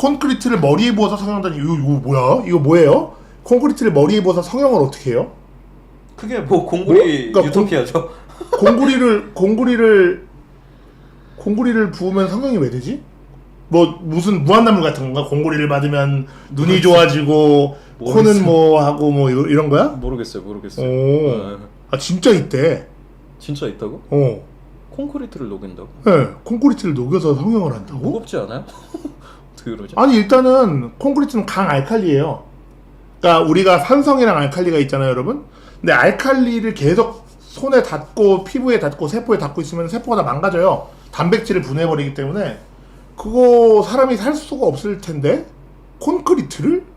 콘크리트를 머리에 부어서 성형한다니 이거 뭐야? 이거 뭐예요? 콘크리트를 머리에 부어서 성형을 어떻게 해요? 그게 뭐 공구리 그러니까 유토피아죠. 공구리를 부으면 성형이 왜 되지? 뭐 무슨 무한나물 같은 건가? 공구리를 받으면 눈이 좋아지고 코는 뭐 하고 뭐 이런 거야? 모르겠어요. 오. 네. 아 진짜 있대. 진짜 있다고? 어. 콘크리트를 녹인다고? 네, 콘크리트를 녹여서 성형을 한다고? 무겁지 않아요? 어떻게 그러지? 아니 일단은 콘크리트는 강알칼리예요. 그러니까 우리가 산성이랑 알칼리가 있잖아요, 여러분. 근데 알칼리를 계속 손에 닿고 피부에 닿고 세포에 닿고 있으면 세포가 다 망가져요. 단백질을 분해해버리기 때문에 그거 사람이 살 수가 없을 텐데 콘크리트를?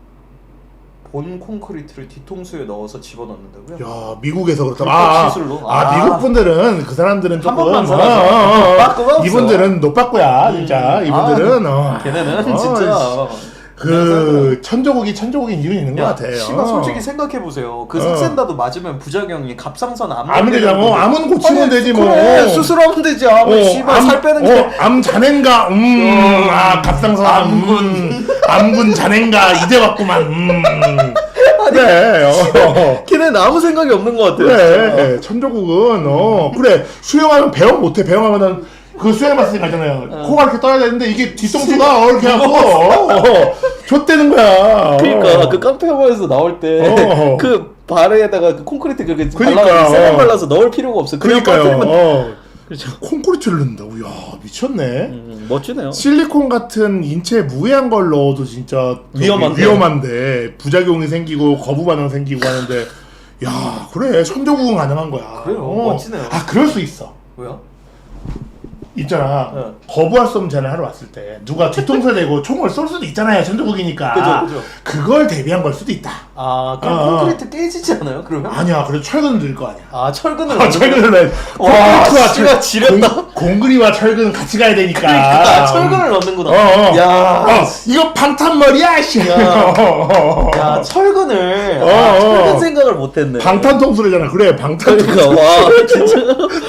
본 콘크리트를 뒤통수에 넣어서 집어넣는다고요? 야 미국에서 그렇다. 불법 시술로? 미국 분들은 그 사람들은 조금 번만 살아서 빠꾸가 없어. 이분들은 노빠꾸야 진짜. 이분들은 걔네는 진짜 그 천조국인 이유는 있는 것 같아요. 씨발 솔직히 생각해 보세요. 그 석센다도 맞으면 부작용이 갑상선 암은 되잖아. 암은 고치면 되지 뭐. 그래, 수술하면 되지. 씨발 살 빼는 게. 암 잔해인가? 갑상선 암군 잔해인가? 이제 왔구만. 그래. 걔네는 아무 생각이 없는 것 같아요. 그래. 천조국은 그래. 수영하면 배영 못해. 배영하면은 그 수영 마스크 가잖아요. 코가 이렇게 떠야 되는데 이게 뒤통수가 이렇게 하고 좆되는 거야. 그러니까 그 깡패 영화에서 나올 때 그 발에다가 그 콘크리트 그렇게 그러니까, 세면 발라서 넣을 필요가 없어. 그러니까요. 그렇죠. 콘크리트를 넣는다고? 야 미쳤네. 멋지네요. 실리콘 같은 인체에 무해한 걸 넣어도 진짜 위험한데 부작용이 생기고 거부 반응 생기고 하는데 야 그래 천조국은 가능한 거야. 그래요. 멋지네요. 그럴 수 있어. 왜요? 있잖아. 거부할 수 없는 재난이 하러 왔을 때 누가 뒤통수에 대고 총을 쏠 수도 있잖아요. 천조국이니까. 그죠. 그걸 대비한 걸 수도 있다. 그럼 콘크리트 깨지지 않아요? 그러면? 아니야. 그래도 철근은 들 거 아니야. 철근을 철근을 씨가 지렸다. 공구리와 철근 같이 가야 되니까. 그러니까 철근을 넣는구나. 야, 이거 방탄머리야, 씨. 야, 철근을. 철근 생각을 못했네. 방탄통수래잖아. 그래, 방탄통수. 그러니까 와, 진짜.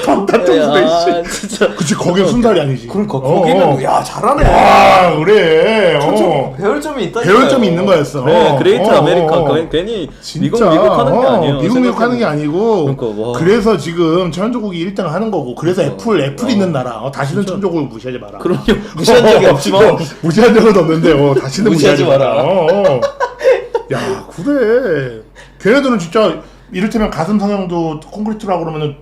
방탄통수래, 씨. 진짜. 그치, 거긴 순살이 아니지. 그러니까 거기는 야 잘하네. 와, 그래. 배울 점이 있다. 배울 점이 있는 거였어. 네, 그레이트 아메리카. 괜히 미국 하는 게 아니에요. 미국 하는 게 아니고. 그러니까, 와. 그래서 지금 천조국이 1등 하는 거고. 그래서 애플 있는 나라. 다시는 진짜. 천조국을 무시하지 마라. 그럼요. 무시한 적이 없지만. 무시한 적은 없는데, 다시는 무시하지 마라. 야, 그래. 걔네들은 진짜 이를테면 가슴 성형도 콘크리트라고 그러면은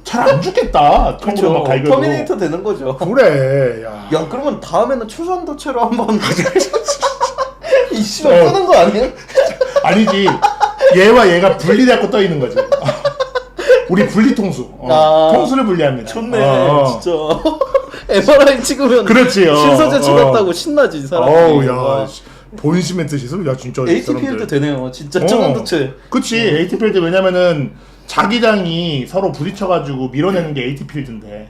잘 안 죽겠다. 그렇죠. 터미네이터 되는 거죠. 그래. 야 그러면 다음에는 초전도체로 한번 이씨발 뜨는 거 아니에요? 아니지. 얘와 얘가 분리되고 떠 있는 거지. 우리 분리통수. 통수를 분리합니다. 좋네. 진짜. MRI 찍으면 그렇지. 신서재 찍었다고 신나지 사람들이. 야. 본심의 뜻이서 야 진짜 ATPL도 되네요. 진짜 초전도체. 그치. ATPL도 왜냐면은 자기장이 서로 부딪혀가지고 밀어내는 게 ATPL인데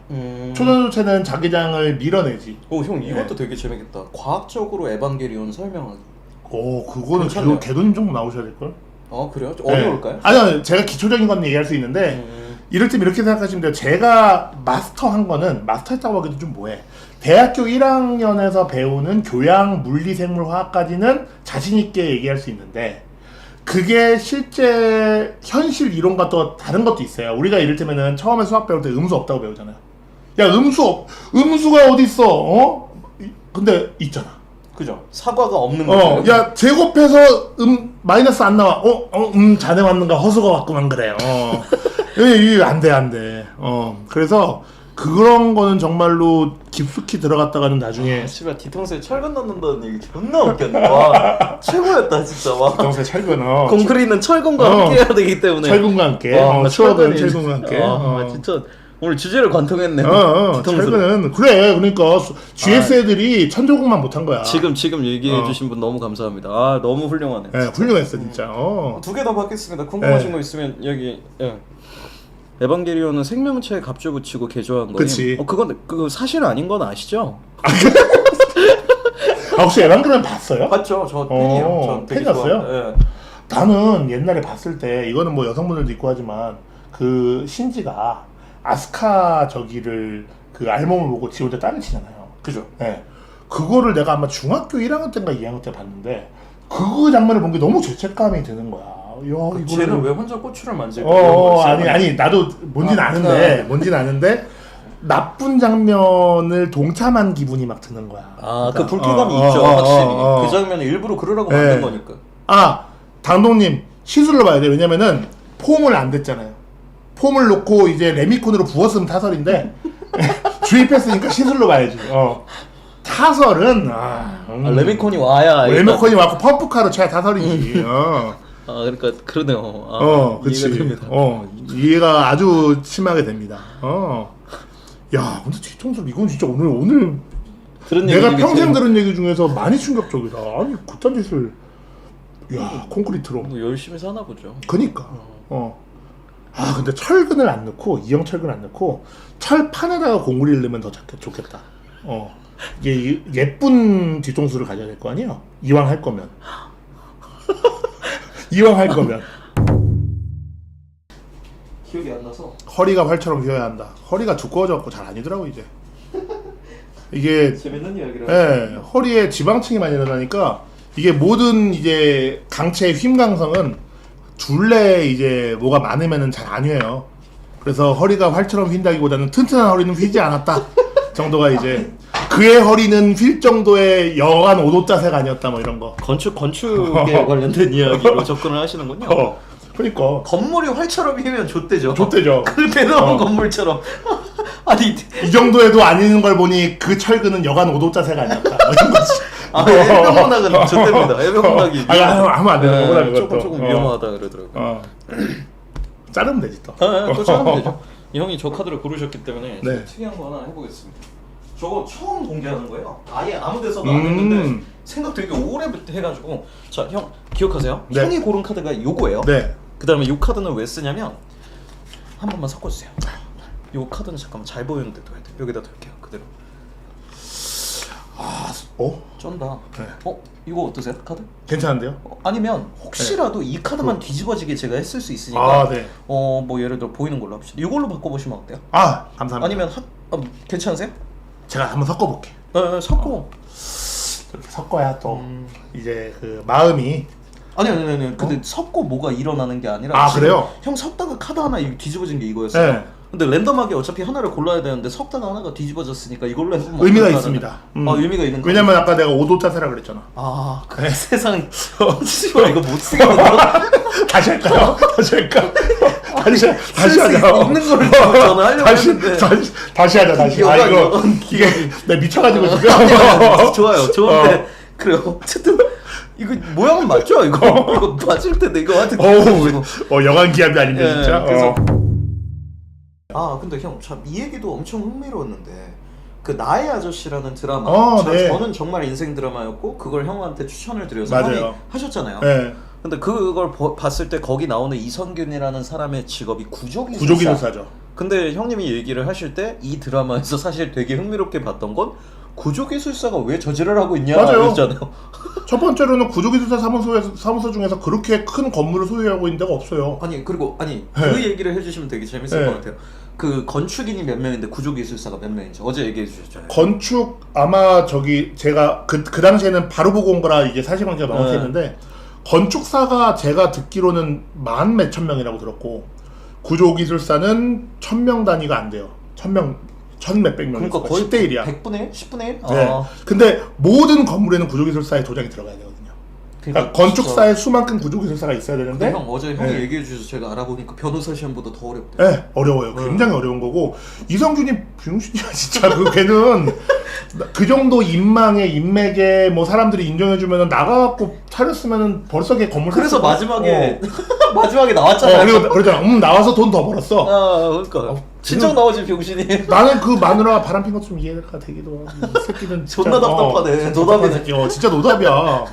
초전도체는 자기장을 밀어내지. 형 이것도 되게 재밌겠다. 과학적으로 에반게리온 설명하기. 그거는 개도님 정도 나오셔야 될걸? 그래요? 어려울까요? 아니요, 제가 기초적인 건 얘기할 수 있는데 이를테면 이렇게 생각하시면 돼요. 제가 마스터한 거는 마스터했다고 하기도 좀 뭐해. 대학교 1학년에서 배우는 교양, 물리, 생물, 화학까지는 자신 있게 얘기할 수 있는데 그게 실제 현실 이론과 또 다른 것도 있어요. 우리가 이를테면은 처음에 수학 배울 때 음수 없다고 배우잖아요. 야 음수가 어디 있어? 근데 있잖아. 그죠? 사과가 없는 거죠. 야 제곱해서 마이너스 안 나와. 자네 왔는가 허수가 왔구만 그래. 이게 안 돼. 그래서 그런 거는 정말로 깊숙이 들어갔다가는 나중에 씨발 뒤통수에 철근 넣는다는 얘기 존나 웃겼네. 와 최고였다 진짜. 와 뒤통수에 철근 콘크리트는 철근과 함께 해야 되기 때문에 철근과 함께 추억은 철근과 함께 진짜 오늘 주제를 관통했네. 철근은 그래. 그러니까 GS 애들이 천조국만 못한 거야. 지금 얘기해 주신 분 너무 감사합니다. 너무 훌륭하네. 네, 훌륭했어 진짜. 두 개 더 받겠습니다. 궁금하신 거 있으면 여기. 에반게리온은 생명체에 갑주 붙이고 개조한 거예요. 그치. 그건 사실 아닌 건 아시죠? 혹시 에반게리온 봤어요? 봤죠. 저 팬이에요. 전 되게 팬이었어요? 네. 나는 옛날에 봤을 때 이거는 뭐 여성분들도 있고 하지만 그 신지가 아스카 저기를 그 알몸을 보고 지 혼자 딸을 치잖아요. 그죠. 네. 그거를 내가 아마 중학교 1학년 때인가 2학년 때 봤는데 그 장면을 본 게 너무 죄책감이 드는 거야. 야, 쟤는 왜 혼자 고추를 만질까? 아니 나도 뭔지는 아는데 뭔지는 아는데 나쁜 장면을 동참한 기분이 막 드는 거야. 그 불쾌감이 있죠, 확실히. 그 장면을 일부러 그러라고 만든 거니까. 당동님 시술로 봐야 돼. 왜냐면은 폼을 안 댔잖아요. 폼을 놓고 이제 레미콘으로 부었으면 타설인데 주입했으니까 시술로 봐야지. 타설은 레미콘이 와야 레미콘이 왔고 펌프카로 쳐야 타설이지. 그러니까 그러네요. 그치. 이해가 됩니다. 이해가 아주 심하게 됩니다. 야, 근데 뒤통수 이건 진짜 오늘 내가 평생 들은 얘기 중에서 많이 충격적이다. 아니 그딴 짓을 콘크리트로 뭐 열심히 사나 보죠. 그니까. 근데 철근을 안 넣고 이형 철근 안 넣고 철판에다가 공구리를 넣으면 더 좋겠다. 이게 예쁜 뒤통수를 가져야 될 거 아니에요. 이왕 할 거면. 기억이 안 나서. 허리가 활처럼 휘어야 한다. 허리가 두꺼워져갖고 잘 아니더라고 이제. 이게 재밌는 이야기라. 허리에 지방층이 많이 일어나니까 이게 모든 이제 강체의 힘 강성은 둘레에 이제 뭐가 많으면은 잘 안 휘어요. 그래서 허리가 활처럼 휜다기보다는 튼튼한 허리는 휘지 않았다 정도가 이제 그의 허리는 휠 정도의 여간 5도 자세가 아니었다 뭐 이런 거. 건축에 관련된 이야기로 접근을 하시는군요. 그러니까 건물이 활처럼 휘면 좆대죠. 그 대놓은 건물처럼. 아니 이 정도에도 아닌 걸 보니 그 철근은 여간 5도 자세가 아니었다. 이런 거지. 해병문학은 좆됩니다. 해병문학이 하면 안 되는 거구나 그것도. 조금 위험하다 그러더라고요. 자르면 되지 또. 또 자르면 되죠. 이 형이 저 카드를 고르셨기 때문에 네. 특이한 거 하나 해보겠습니다. 저거 처음 공개하는 거예요. 아예 아무 데서도 안 했는데 생각 되게 오래부터 해가지고. 자, 형 기억하세요? 네. 형이 고른 카드가 요거예요. 네. 그 다음에 요 카드는 왜 쓰냐면 한 번만 섞어주세요. 요 카드는 잠깐만 잘 보이는데 둬야 돼. 여기다 둘게요. 그대로. 쩐다. 네. 이거 어떠세요? 카드? 괜찮은데요? 아니면 혹시라도 이 카드만 뒤집어지게 제가 했을 수 있으니까 네. 뭐 예를 들어 보이는 걸로 합시다. 이걸로 바꿔보시면 어때요? 감사합니다. 아니면 괜찮으세요? 제가 한번 섞어볼게. 섞어. 이렇게 섞어야 또 이제 그 마음이 아니. 근데 섞고 뭐가 일어나는 게 아니라. 그래요? 형 섞다가 카드 하나 뒤집어진 게 이거였어요. 네. 근데 랜덤하게 어차피 하나를 골라야 되는데 섞다가 하나가 뒤집어졌으니까 이걸로 해보면 의미가 있습니다. 의미가 있는 거. 왜냐면 아까 내가 5도 자세라 그랬잖아. 세상. 이거 못 쓰겠네. 다시 할까요? 다시 하자. 있는 거를 저는 하려고 했는데. 다시 하자. 이게 내가 미쳐가지고 지금. 좋아요. 좋은데 그래요. 어쨌든 이거 모양은 맞죠? 이거 맞을 텐데 이거 하여튼. 영한 기압이 아닌데 진짜. 그래서 근데 형 참 이 얘기도 엄청 흥미로웠는데 그 나의 아저씨라는 드라마 저는 정말 인생 드라마였고 그걸 형한테 추천을 드려서 형이 하셨잖아요. 네. 근데 그걸 봤을 때 거기 나오는 이성균이라는 사람의 직업이 구조기술사죠. 근데 형님이 얘기를 하실 때 이 드라마에서 사실 되게 흥미롭게 봤던 건 구조기술사가 왜 저지를 하고 있냐였잖아요. 첫 번째로는 구조기술사 사무소 중에서 그렇게 큰 건물을 소유하고 있는 데가 없어요. 그 얘기를 해주시면 되게 재밌을 것 같아요. 그 건축인이 몇 명인데 구조기술사가 몇 명인지 어제 얘기해 주셨잖아요. 건축 아마 제가 그 당시에는 바로 보고 온 거라 이게 사실관계가 명확했는데 건축사가 제가 듣기로는 만 몇천 명이라고 들었고 구조기술사는 1000명 단위가 안 돼요. 1000 몇백 명. 그러니까 거의 10대 1이야. 100분의 1? 10분의 1? 네. 근데 모든 건물에는 구조기술사의 도장이 들어가야 되거든요. 그러니까 건축사에 수만큼 구조기술사가 있어야 되는데. 형 어제 형이 얘기해 주셔서 제가 알아보니까 변호사 시험보다 더 어렵대요. 네, 어려워요. 굉장히 어려운 거고 이성균이 병신이야 진짜. 걔는 그 정도 인맥에 뭐 사람들이 인정해주면은 나가갖고 차렸으면은 벌써 걔 건물. 그래서 마지막에 나왔잖아요. 그러잖아. 나와서 돈 더 벌었어. 그러니까. 친정 나오지 병신이. 나는 그 마누라가 바람핀 것 좀 이해가 되기도 하고. 이 새끼는 존나 답답하네. 노답이네. 진짜 노답이야.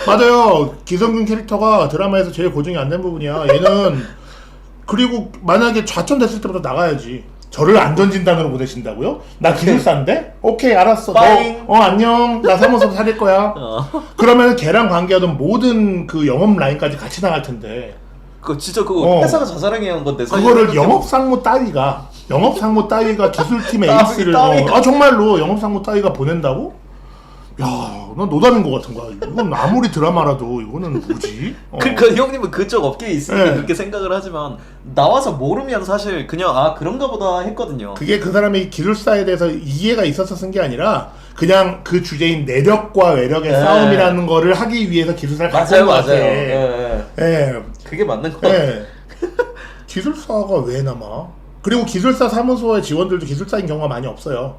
맞아요. 기성균 캐릭터가 드라마에서 제일 고증이 안 된 부분이야. 얘는 그리고 만약에 좌천됐을 때부터 나가야지. 저를 안전진단으로 보내신다고요? 나 기술사인데? 오케이 알았어. 너 안녕. 나 사무소 사귈 거야. 그러면 걔랑 관계하던 모든 그 영업 라인까지 같이 나갈 텐데. 진짜 그거 회사가 자사랑해 한 건데. 그거를 영업상무 따위가 기술팀의 에이스를 정말로 영업상무 따위가 보낸다고? 야, 난 노담인 것 같은 거야. 이건 아무리 드라마라도 이거는 뭐지? 그러니까 형님은 그쪽 업계에 있으니까 네. 그렇게 생각을 하지만 나와서 모르면 사실 그냥 아 그런가 보다 했거든요. 그게 그 사람의 기술사에 대해서 이해가 있어서 쓴 게 아니라 그냥 그 주제인 내력과 외력의 네. 싸움이라는 거를 하기 위해서 기술사를 갖고 맞아요, 온 것 같아. 맞아요. 예, 예. 예. 그게 맞는 거 같아요. 예. 기술사가 왜 남아? 그리고 기술사 사무소의 직원들도 기술사인 경우가 많이 없어요.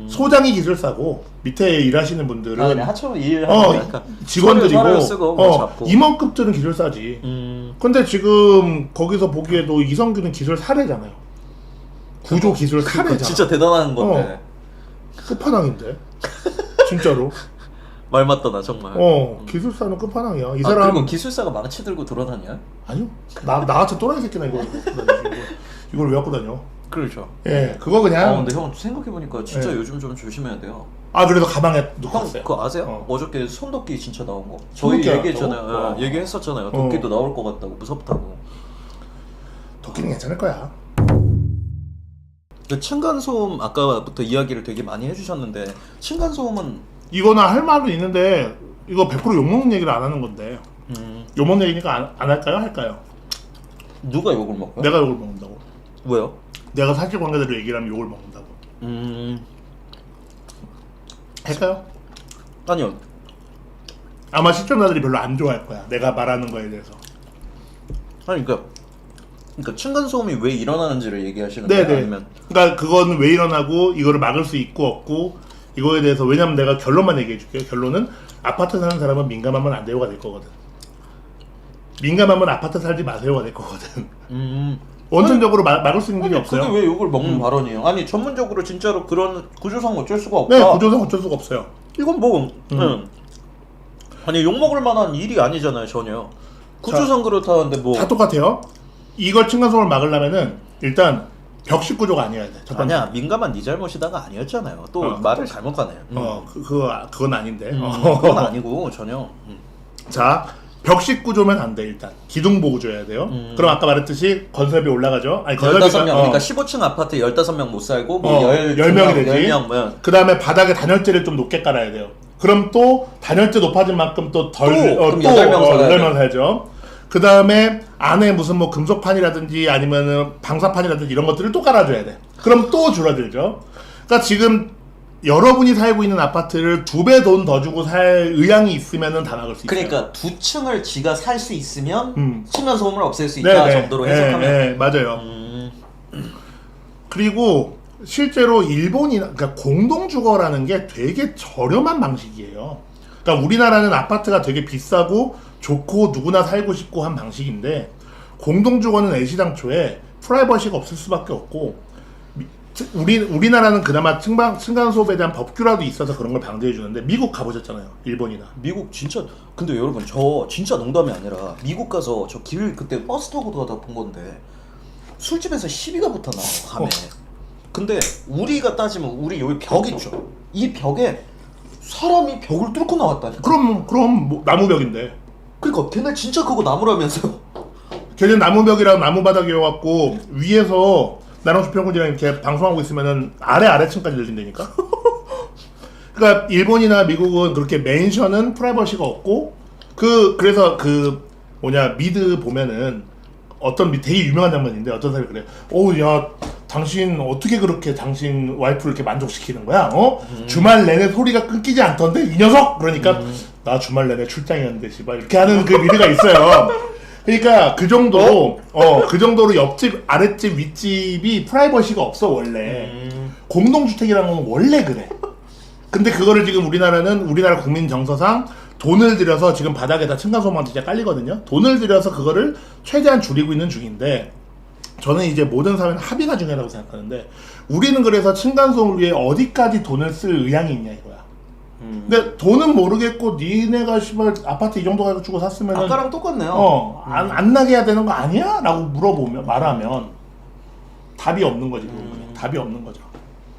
소장이 기술사고 밑에 일하시는 분들은 아, 그냥 하청 일하니까 직원들이고 서류 쓰고 뭐 잡고. 임원급들은 기술사지. 근데 지금 거기서 보기에도 이성규는 기술 사례잖아요. 구조 기술 사례잖아. 진짜 대단한 건데. 끝판왕인데. 진짜로. 말 맞다나 정말. 기술사는 끝판왕이야. 이 아, 사람 그리고 기술사가 망치 들고 돌아다녀? 아니요. 나 같은 또라이 새끼나 이걸 왜 갖고 다녀? 그렇죠. 예, 그거 그냥. 근데 형 생각해보니까 진짜 예. 요즘 좀 조심해야 돼요. 그래서 가방에 넣고 형 왔어요. 그거 아세요? 어저께 손도끼 진짜 나온 거. 저희 손도끼가 얘기했잖아요. 나왔다고? 예, 얘기했었잖아요. 도끼도 나올 것 같다고 무섭다고. 도끼는 괜찮을 거야. 그 층간소음 아까부터 이야기를 되게 많이 해주셨는데 층간소음은 이거는 할 말은 있는데 이거 100% 욕먹는 얘기를 안 하는 건데 욕먹는 얘기니까 안 할까요? 할까요? 누가 욕을 먹어요? 내가 욕을 먹는다고. 왜요? 내가 사실관계대로 얘기를 하면 욕을 먹는다고. 할까요? 아니요. 아마 시청자들이 별로 안 좋아할 거야. 내가 말하는 거에 대해서. 아니 그러니까 층간소음이 왜 일어나는지를 얘기하시는 거예요? 네네. 아니면 그러니까 그거는 왜 일어나고 이거를 막을 수 있고 없고 이거에 대해서 왜냐면 내가 결론만 얘기해 줄게요. 결론은 아파트 사는 사람은 민감하면 안 돼요가 될 거거든. 민감하면 아파트 살지 마세요가 될 거거든. 원천적으로 막을 수 있는 길이 없어요. 그게 왜 욕을 먹는 발언이에요? 아니 전문적으로 진짜로 그런 구조상 어쩔 수가 없다. 네, 구조상 어쩔 수가 없어요. 이건 뭐 아니 욕 먹을 만한 일이 아니잖아요 전혀. 구조상 그렇다는데 뭐 다 똑같아요. 이걸 층간소음을 막으려면은 일단 벽식 구조가 아니어야 돼. 첫 번째. 아니야 민감한 네 잘못이다가 아니었잖아요. 또 말을 잘못 가네요. 그건 아닌데. 그건 아니고 전혀. 자, 벽식 구조면 안 돼 일단. 기둥보 구조여야 돼요. 그럼 아까 말했듯이 건설비 올라가죠. 아니 건설비가 15명 그러니까 15층 아파트에 15명 못 살고 뭐 10명이 되지. 10명 뭐. 그 다음에 바닥에 단열재를 좀 높게 깔아야 돼요. 그럼 또 단열재 높아진 만큼 또 그럼 8명 살아야 8명 살죠. 그 다음에 안에 무슨 뭐 금속판이라든지 아니면은 방사판이라든지 이런 것들을 또 깔아줘야 돼. 그럼 또 줄어들죠. 그러니까 지금 여러분이 살고 있는 아파트를 2배 돈 더 주고 살 의향이 있으면은 다 막을 수 있어요. 그러니까 두 층을 지가 살 수 있으면 층간소음을 없앨 수 있다 네네. 정도로 해석하면. 네, 맞아요. 그리고 실제로 일본이나 그러니까 공동주거라는 게 되게 저렴한 방식이에요. 그러니까 우리나라는 아파트가 되게 비싸고 좋고 누구나 살고 싶고 한 방식인데 공동주거는 애시당초에 프라이버시가 없을 수밖에 없고 우리나라는 그나마 층간소음에 대한 법규라도 있어서 그런 걸 방대해 주는데 미국 가보셨잖아요. 일본이나. 미국 진짜 근데 여러분 저 진짜 농담이 아니라 미국 가서 저 길 그때 버스 타고 가다 본 건데 술집에서 시비가 붙어 나와요 밤에. 근데 우리가 따지면 우리 여기 벽 있죠. 이 벽에 사람이 벽을 뚫고 나왔다니까. 그럼 뭐 나무벽인데. 그러니까 걔네 진짜 그거 나무라면서. 걔는 나무벽이랑 나무바닥이어갖고 위에서 나랑 수평군이랑 이렇게 방송하고 있으면은 아래층까지 들린다니까. 그러니까 일본이나 미국은 그렇게 맨션은 프라이버시가 없고 그래서 미드 보면은 되게 유명한 장면인데 어떤 사람이 그래. 야 당신 어떻게 그렇게 당신 와이프를 이렇게 만족시키는 거야? 주말 내내 소리가 끊기지 않던데 이 녀석. 그러니까 나 주말 내내 출장이었는데 씨발 이렇게 하는 그 미드가 있어요. 그러니까 그 정도로 옆집, 아랫집, 윗집이 프라이버시가 없어 원래. 공동주택이라는 건 원래 그래. 근데 그거를 지금 우리나라 국민 정서상 돈을 들여서 지금 바닥에다 층간소음만 진짜 깔리거든요. 돈을 들여서 그거를 최대한 줄이고 있는 중인데 저는 이제 모든 사회는 합의가 중요하다고 생각하는데 우리는 그래서 층간소음을 위해 어디까지 돈을 쓸 의향이 있냐 이거야. 근데 돈은 모르겠고 니네가 씨발 아파트 이 정도 가지고 주고 샀으면은 아까랑 똑같네요. 안 나게 해야 되는 거 아니야? 라고 말하면 답이 없는 거지. 답이 없는 거죠.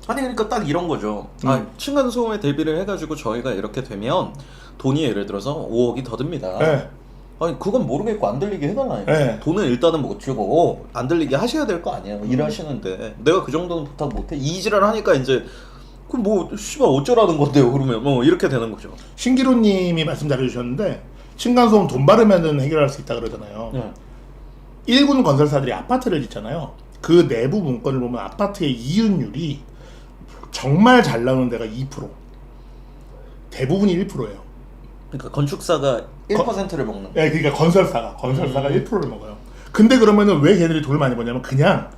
아니 그러니까 딱 이런 거죠. 층간소음에 대비를 해가지고 저희가 이렇게 되면 돈이 예를 들어서 5억이 더 듭니다. 네. 아니 그건 모르겠고 안 들리게 해달라니까. 네. 돈은 일단은 못 주고 안 들리게 하셔야 될 거 아니에요. 일하시는데 내가 그 정도는 부탁 못해. 이지랄 하니까 이제 그럼 뭐 씨발 어쩌라는 건데요? 그러면 뭐 이렇게 되는 거죠. 신기루님이 말씀 잘해주셨는데 층간소음 돈 바르면은 해결할 수 있다 그러잖아요. 네. 일군 건설사들이 아파트를 짓잖아요. 그 내부 문건을 보면 아파트의 이윤율이 정말 잘 나오는 데가 2%. 대부분이 1%예요. 그러니까 건축사가 1%를 먹는. 네, 그러니까 건설사가 1%를 먹어요. 근데 그러면은 왜 걔들이 돈을 많이 버냐면 그냥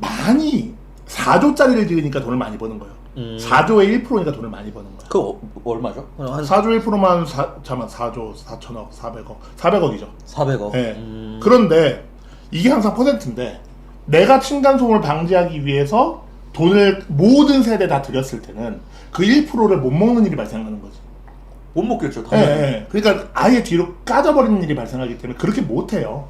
많이 4조짜리를 지으니까 돈을 많이 버는 거예요. 4조의 1%니까 돈을 많이 버는 거예요. 그 얼마죠? 한 4조 1%만 4조 4천억 400억 400억이죠. 400억. 네. 그런데 이게 항상 퍼센트인데 내가 층간소음을 방지하기 위해서 돈을 모든 세대 다 들였을 때는 그 1%를 못 먹는 일이 발생하는 거지. 못 먹겠죠. 예, 당연히. 예. 그러니까 아예 뒤로 까져버리는 일이 발생하기 때문에 그렇게 못해요.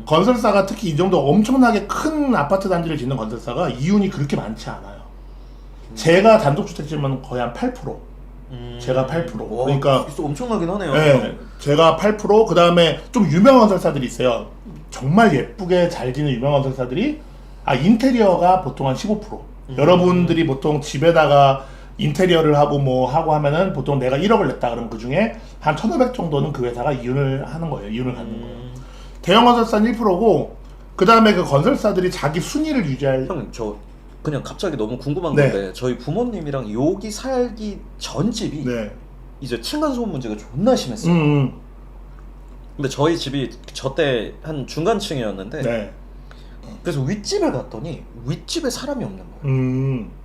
건설사가 특히 이 정도 엄청나게 큰 아파트 단지를 짓는 건설사가 이윤이 그렇게 많지 않아요. 제가 단독주택 지으면 거의 한 8%. 제가 8%. 와, 그러니까 엄청나긴 하네요. 예, 제가 8%. 그 다음에 좀 유명한 건설사들이 있어요. 정말 예쁘게 잘 짓는 유명한 건설사들이 인테리어가 보통 한 15%. 여러분들이 보통 집에다가 인테리어를 하고 뭐 하고 하면은 보통 내가 1억을 냈다 그러면 그 중에 한 1,500 정도는 그 회사가 이윤을 하는 거예요. 이윤을 갖는 거예요. 대형 건설사는 1%고 그 다음에 그 건설사들이 자기 순위를 유지할. 형, 저 그냥 갑자기 너무 궁금한 네. 건데 저희 부모님이랑 여기 살기 전 집이 네. 이제 층간소음 문제가 존나 심했어요. 근데 저희 집이 저 때 한 중간층이었는데 네. 그래서 윗집에 갔더니 윗집에 사람이 없는 거예요.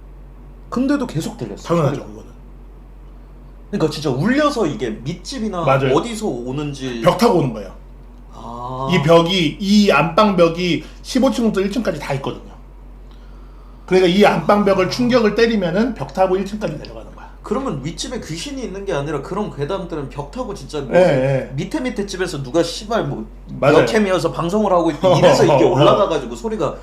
근데도 계속 들렸어요. 당연하죠, 소리가. 그거는. 그러니까 진짜 울려서 이게 밑집이나 맞아요. 어디서 오는지 벽 타고 오는 거예요. 이 벽이, 이 안방벽이 15층부터 1층까지 다 있거든요. 그러니까 이 안방벽을 충격을 때리면은 벽 타고 1층까지 내려가는 거야. 그러면 윗집에 귀신이 있는 게 아니라 그런 괴담들은 벽 타고 진짜 뭐 네. 밑에 집에서 누가 씨발 뭐 맞아요. 역캠이어서 방송을 하고 있고 이래서 이게 올라가가지고 소리가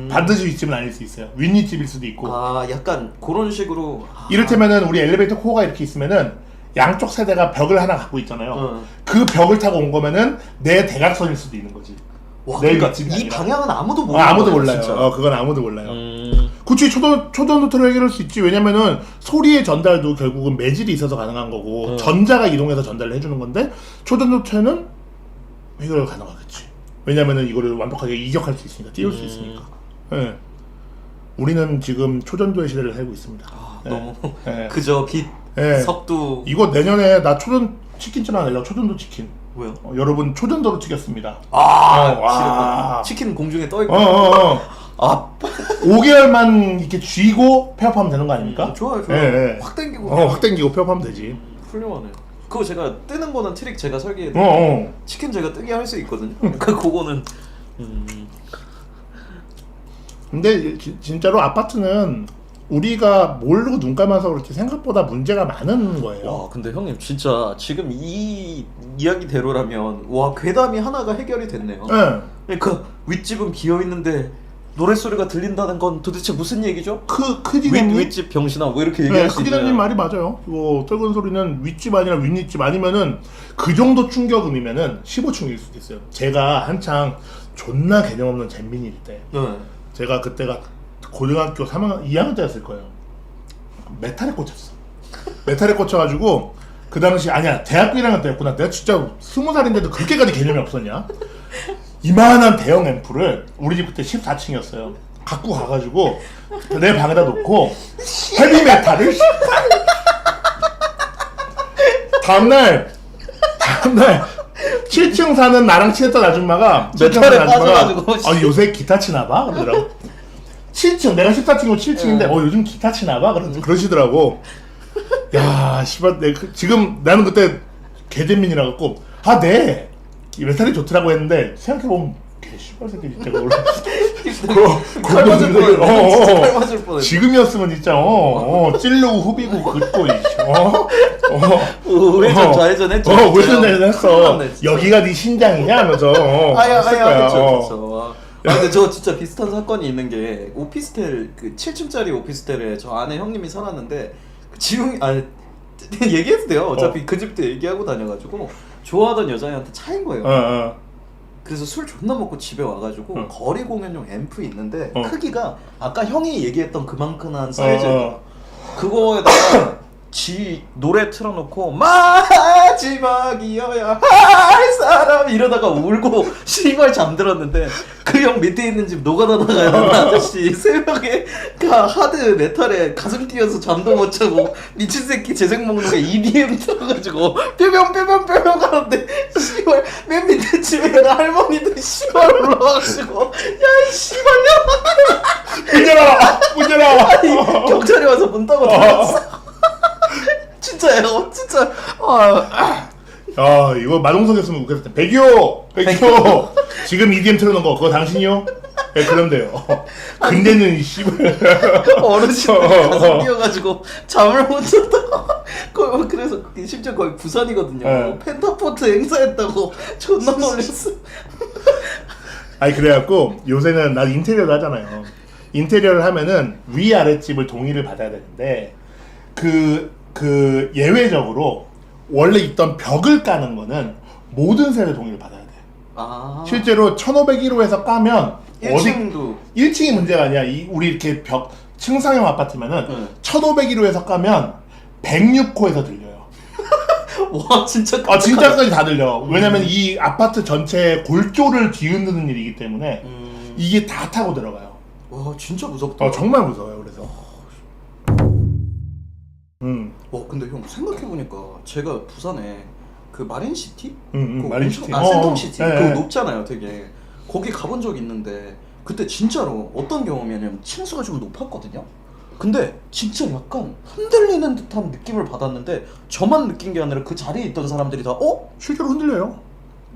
반드시 윗집은 아닐 수 있어요. 윗윗집일 수도 있고. 약간 그런 식으로 이를테면은 우리 엘리베이터 코어가 이렇게 있으면은 양쪽 세대가 벽을 하나 갖고 있잖아요. 그 벽을 타고 온 거면은 내 대각선일 수도 있는 거지. 와, 내 그러니까 윗집이 이 아니라. 방향은 아무도 모르는 아무도 거예요, 몰라요. 진짜. 그건 아무도 몰라요. 그치, 초전도트를 해결할 수 있지. 왜냐면은 소리의 전달도 결국은 매질이 있어서 가능한 거고 전자가 이동해서 전달을 해주는 건데 초전도트는 해결 가능하겠지. 왜냐면은 이거를 완벽하게 이격할 수 있으니까, 띄울 수 있으니까. 예. 우리는 지금 초전도의 시대를 살고 있습니다. 너무 예. 그저 빛, 예. 석두. 이거 내년에 나 초전 치킨집 하나 내려고. 초전도 치킨. 왜요? 여러분 초전도로 튀겼습니다. 와. 치킨 공중에 떠 있고. 아, 5개월만 이렇게 쥐고 폐업하면 되는 거 아닙니까? 좋아요. 예, 예. 확 땡기고. 확 땡기고 폐업하면 되지. 훌륭하네. 그거 제가 뜨는 거는 트릭 제가 설계해도 치킨 제가 뜨게 할 수 있거든요. 그러니까 그거는 근데 진짜로 아파트는 우리가 모르고 눈 감아서 그렇지 생각보다 문제가 많은 거예요. 와, 근데 형님 진짜 지금 이 이야기대로라면 와, 괴담이 하나가 해결이 됐네요. 네. 그러니까 윗집은 비어 있는데 노랫소리가 들린다는 건 도대체 무슨 얘기죠? 크디님 윗집 병신아 뭐 이렇게 얘기할 수 있나요? 크디님 말이 맞아요. 이거 떨군 소리는 윗집 아니라 윗집 아니면은 그 정도 충격음이면은 15층일 수도 있어요. 제가 한창 존나 개념 없는 잼민이일 때, 제가 그때가 고등학교 2학년 때였을 거예요. 메탈에 꽂혔어. 메탈에 꽂혀가지고 그 당시 아니야 대학교 1학년 때였구나. 내가 진짜 20살인데도 그렇게까지 개념이 없었냐? 이만한 대형 앰프를 우리 집 그때 14층이었어요. 갖고 가가지고 내 방에다 놓고 헤비메탈을 다음날 7층 사는 나랑 친했던 아줌마가 메탈에 빠져가지고 요새 기타 치나봐? 그러더라고. 7층 내가 14층이고 7층인데 요즘 기타 치나봐? 그러시더라고. 야 씨발 지금 나는 그때 개잼민이라 갖고 네 이 메탈이 좋더라고 했는데 생각해보면 개씨발 새끼 진짜 칼 맞을 뻔했네. 칼 맞을 뻔했네. 지금이었으면 진짜 찔르고 후비고 긋고 우회전 좌회전 했죠. 우회전 좌회전 했어. 여기가 네 신장이냐 하면서 아야 그쵸. 근데 저 진짜 비슷한 사건이 있는 게 오피스텔 그 7층짜리 오피스텔에 저 안에 형님이 살았는데 그 지웅이 얘기해도 돼요. 어차피 그 집도 얘기하고 다녀가지고 좋아하던 여자애한테 차인 거예요. 그래서 술 존나 먹고 집에 와가지고 거리 공연용 앰프 있는데 크기가 아까 형이 얘기했던 그만큼한 사이즈예요. 그거에다가 지 노래 틀어놓고 마지막이어야 할 사람 이러다가 울고 씨발 잠들었는데 그 형 밑에 있는 집 노가다다가 형 아저씨 새벽에 하드 메탈에 가슴 뛰어서 잠도 못 자고 미친 새끼 재생 목록에 EDM 틀어가지고 뿅뿅뿅뿅뿅 하는데 씨발 맨 밑에 집에 있는 할머니도 씨발 올라와가지고 야이 씨발야 문 열어! 문 열어! 아니 경찰이 와서 문 따고 들어왔어. 진짜예요, 진짜. 야, 이거 마동석이었으면 웃겼을 때. 백이요! 백이요! 지금 EDM 틀어놓은 거, 그거 당신이요? 네, 그런데요. 근데는, 이 씨발. 어르신들 가슴 뛰어가지고 잠을 못 잤다고. 그래서 심지어 거의 부산이거든요. 네. 펜타포트 행사했다고 존나 놀렸어. 아니, 그래갖고, 요새는 나 인테리어도 하잖아요. 인테리어를 하면은 위아랫집을 동의를 받아야 되는데, 예외적으로 원래 있던 벽을 까는 거는 모든 세대 동의를 받아야 돼. 아. 실제로 1501호에서 까면 1층도 1층이 문제가 아니야. 우리 이렇게 층상형 아파트면은 1501호에서 까면 106호에서 들려요. 와 진짜 진짜까지 다 들려. 왜냐면 이 아파트 전체 골조를 뒤흔드는 일이기 때문에 이게 다 타고 들어가요. 와 진짜 무섭다. 정말 무서워요. 그래서. 와 근데 형 생각해보니까 제가 부산에 그 마린시티? 마린시티. 센텀시티 네. 그거 높잖아요 되게. 거기 가본 적이 있는데 그때 진짜로 어떤 경험이냐면 층수가 좀 높았거든요. 근데 진짜 약간 흔들리는 듯한 느낌을 받았는데 저만 느낀 게 아니라 그 자리에 있던 사람들이 다 실제로 흔들려요.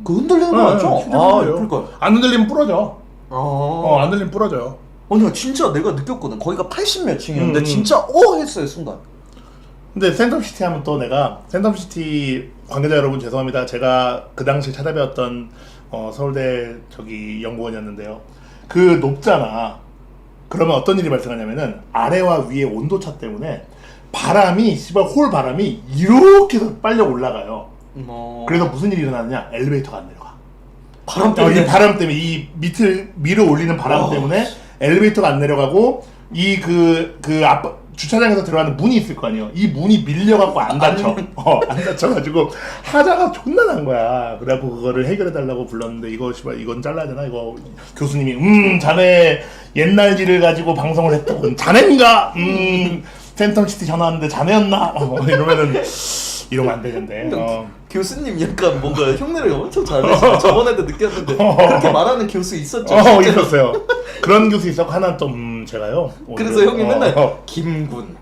그 흔들리는 거 맞죠? 실제로 흔들려요. 그러니까 안 흔들리면 부러져. 안 안 흔들리면 부러져요. 아니 진짜 내가 느꼈거든. 거기가 80 몇 층이었는데 진짜 했어요 순간. 근데 센텀시티 하면 또 내가 센텀시티 관계자 여러분 죄송합니다. 제가 그 당시 찾아뵈었던 서울대 연구원이었는데요. 그 높잖아. 그러면 어떤 일이 발생하냐면은 아래와 위의 온도차 때문에 바람이 홀 바람이 이렇게 해서 빨려 올라가요. 그래서 무슨 일이 일어나느냐? 엘리베이터가 안 내려가. 바람 때문에. 이 바람 때문에 이 밑을 올리는 바람 때문에 엘리베이터가 안 내려가고 주차장에서 들어가는 문이 있을 거 아니에요. 이 문이 밀려갖고 안 닫혀. 안 닫혀가지고 하자가 존나 난 거야. 그래갖고 그거를 해결해달라고 불렀는데 이건 잘라야 되나? 이거 교수님이 자네 옛날 일을 가지고 방송을 했다고. 자네인가? 센텀시티 전화 왔는데 자네였나? 이러면 안 되는데. 교수님 약간 뭔가 흉내를 엄청 잘내시네. 저번에도 느꼈는데 그렇게 말하는 교수 있었죠? 있었어요. 그런 교수 있었고 하나 또 제가요. 그래서 형이 맨날 김군.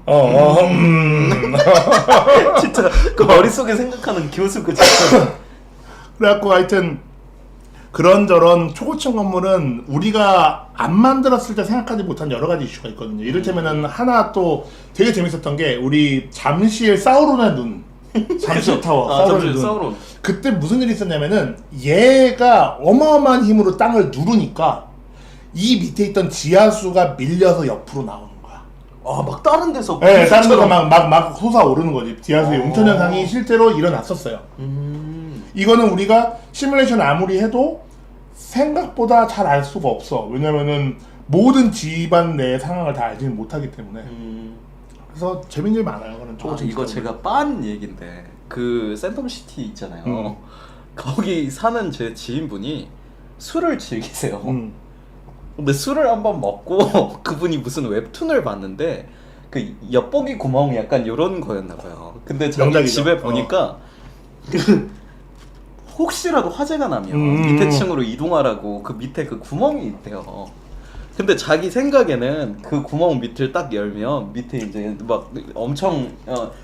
진짜 그 머릿속에 생각하는 교수 그 자체. 그래갖고 하여튼 그런저런 초고층 건물은 우리가 안 만들었을 때 생각하지 못한 여러 가지 이슈가 있거든요. 이를테면은 하나 또 되게 재밌었던 게 우리 잠실 사우론의 눈. 잠실 타워, 사우론의 눈. 사우론. 그때 무슨 일이 있었냐면은 얘가 어마어마한 힘으로 땅을 누르니까 이 밑에 있던 지하수가 밀려서 옆으로 나오는 거야. 막 다른 데서. 네, 다른 데서 막 솟아오르는 거지. 지하수의 용천 현상이 실제로 일어났었어요. 이거는 우리가 시뮬레이션 아무리 해도 생각보다 잘 알 수가 없어. 왜냐면은 모든 집안 내 상황을 다 알지는 못하기 때문에. 그래서 재밌는 일 많아요. 이거 제가 빤 얘긴데 그 센텀시티 있잖아요. 거기 사는 제 지인분이 술을 즐기세요. 근데 술을 한번 먹고 그분이 무슨 웹툰을 봤는데 그 엿보기 구멍 약간 요런 거였나 봐요. 근데 자기 명작이죠. 집에 보니까 그 혹시라도 화재가 나면 밑에 층으로 이동하라고 그 밑에 그 구멍이 있대요. 근데 자기 생각에는 그 구멍 밑을 딱 열면 밑에 이제 막 엄청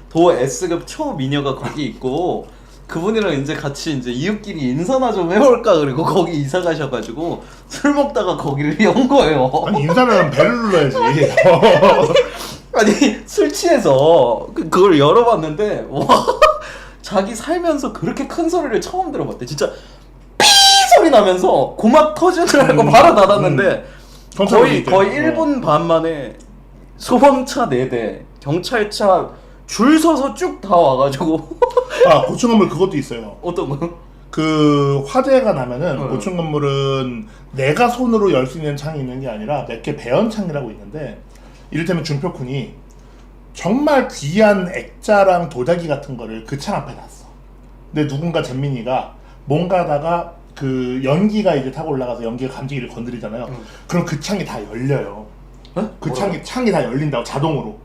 도 S급 초미녀가 거기 있고 그분이랑 이제 같이 이제 이웃끼리 인사나 좀 해볼까 그리고 거기 이사 가셔가지고 술 먹다가 거기를 연 거예요. 아니 인사를 하면 배를 눌러야지. 아니 술 취해서 그걸 열어봤는데 와 자기 살면서 그렇게 큰 소리를 처음 들어봤대. 진짜 삐 소리 나면서 고막 터지는 줄 알고 바로 닫았는데 거의 1분 반 만에 소방차 4대 경찰차 줄 서서 쭉 다 와가지고 고층 건물 그것도 있어요. 어떤 거? 그 화재가 나면은 고층 건물은 내가 손으로 열 수 있는 창이 있는 게 아니라 몇 개 배연창이라고 있는데 이를테면 준표쿤이 정말 귀한 액자랑 도자기 같은 거를 그 창 앞에 놨어. 근데 누군가 잼민이가 뭔가 하다가 그 연기가 이제 타고 올라가서 연기가 감지기를 건드리잖아요. 그럼 그 창이 다 열려요. 그 창이 다 열린다고 자동으로.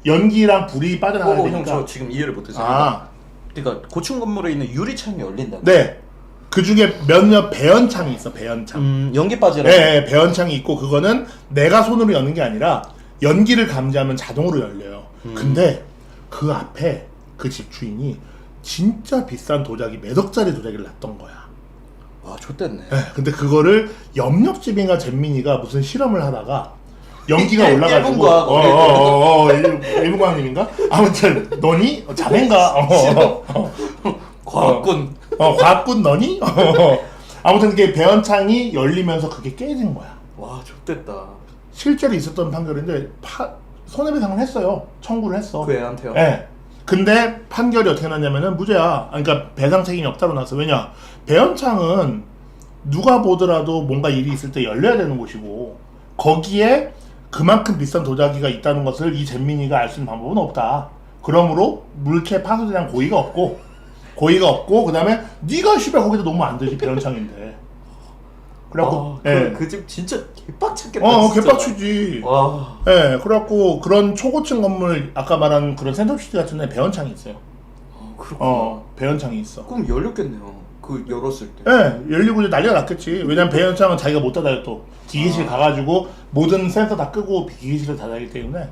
연기랑 불이 빠져나가야 형, 되니까. 저 지금 이해를 못했어요. 아, 그러니까 고층 건물에 있는 유리창이 열린다고. 네. 그 중에 몇몇 배연창이 있어. 배연창. 연기 빠지라. 네, 배연창이 있고 그거는 내가 손으로 여는 게 아니라 연기를 감지하면 자동으로 열려요. 근데 그 앞에 그 집 주인이 진짜 비싼 도자기, 몇 억짜리 도자기를 놨던 거야. 와, 좆됐네. 네, 근데 그거를 옆집인가 잼민이가 무슨 실험을 하다가 연기가 올라가지고 일본과학님인가? 아무튼 너니? 자넨가? 과학군. 과학군 너니? 아무튼 그게 배연창이 열리면서 그게 깨진 거야. 와, 좆됐다. 실제로 있었던 판결인데 손해배상을 했어요. 청구를 했어. 그 애한테요? 네. 근데 판결이 어떻게 났냐면은 무죄야. 그러니까 배상 책임이 없다고 나왔어. 왜냐? 배연창은 누가 보더라도 뭔가 일이 있을 때 열려야 되는 곳이고 거기에 그만큼 비싼 도자기가 있다는 것을 이 잼민이가 알 수 있는 방법은 없다. 그러므로 물체 파손에 대한 고의가 없고 그다음에 네가 씨발 거기다 놓으면 안 되지 배연창인데. 그래갖고 그 집 진짜 개빡쳤겠다. 진짜. 개빡치지. 와. 예, 그래갖고 그런 초고층 건물 아까 말한 그런 센터시티 같은 데 배연창이 있어요. 그렇구나. 배연창이 있어. 그럼 열렸겠네요. 그 열었을 때. 예, 열리고 이제 난리가 났겠지. 왜냐면 배연창은 자기가 못 닫아요 또. 기계실 가가지고 모든 센서 다 끄고 기계실을 닫아야 하기 때문에.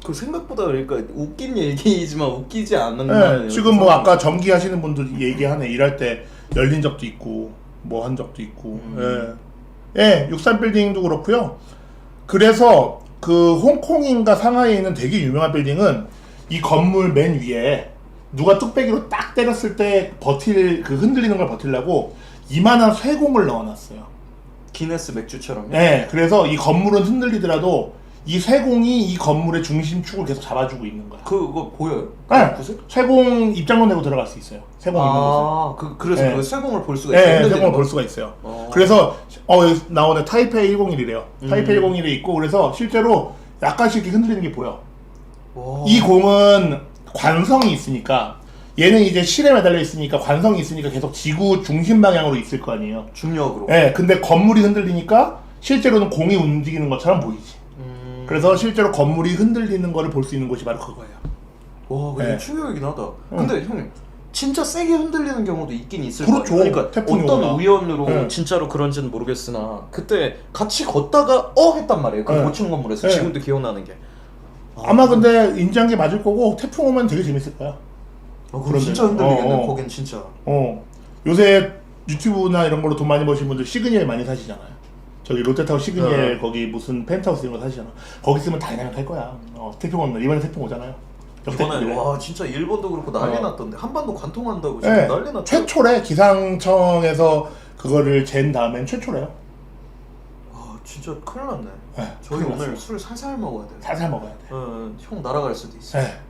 그 생각보다 그러니까 웃긴 얘기지만 웃기지 않는 예, 말. 지금 뭐 아까 전기 하시는 분들 얘기하네. 일할 때 열린 적도 있고 뭐 한 적도 있고. 예, 63빌딩도 그렇고요. 그래서 그 홍콩인가 상하이에 있는 되게 유명한 빌딩은 이 건물 맨 위에 누가 뚝배기로 딱 때렸을 때 흔들리는 걸 버틸라고 이만한 쇠공을 넣어놨어요. 기네스 맥주처럼요? 네, 그래서 이 건물은 흔들리더라도 이 쇠공이 이 건물의 중심축을 계속 잡아주고 있는 거야. 그거 보여요? 네, 구슬? 쇠공 입장료 내고 들어갈 수 있어요. 쇠공 있는 곳에. 그래서 네. 그 쇠공을 볼 수가 있어요? 네, 쇠공을 볼 수가 있어요. 그래서 여기 나오네. 타이페이 101이래요. 타이페이 101이 있고 그래서 실제로 약간씩 이렇게 흔들리는 게 보여. 이 공은 관성이 있으니까 얘는 이제 실에 매달려 있으니까 관성이 있으니까 계속 지구 중심 방향으로 있을 거 아니에요. 중력으로. 네, 근데 건물이 흔들리니까 실제로는 공이 움직이는 것처럼 보이지. 그래서 실제로 건물이 흔들리는 거를 볼 수 있는 곳이 바로 그거예요. 와, 근데 네. 충격이긴 하다. 근데 형님, 진짜 세게 흔들리는 경우도 있긴 있을 그렇죠. 거예요. 그러니까 태풍이 어떤 오거나. 우연으로 네. 진짜로 그런지는 모르겠으나 그때 같이 걷다가 했단 말이에요. 그 네. 고층 건물에서 네. 지금도 기억나는 게. 아마 근데 인지한 게 맞을 거고 태풍 오면 되게 재밌을 거야. 그럼 진짜 흔들리겠네. 어. 거긴 진짜. 요새 유튜브나 이런 걸로 돈 많이 버시는 분들 시그니엘 많이 사시잖아요. 저기 롯데타워 시그니엘 거기 무슨 펜트하우스 이런 거 사시잖아. 거기 쓰면 다이나믹 할 거야. 태풍 오면 이번에 태풍 오잖아요. 이번에 와 진짜 일본도 그렇고 난리 났던데 한반도 관통한다고 지금 네, 난리 났죠. 최초래. 기상청에서 그거를 잰 다음엔 최초래요. 와 진짜 큰일 났네. 네, 저희 큰일 오늘 났어요. 술 살살 먹어야 돼. 살살 먹어야 돼. 형 날아갈 수도 있어. 네.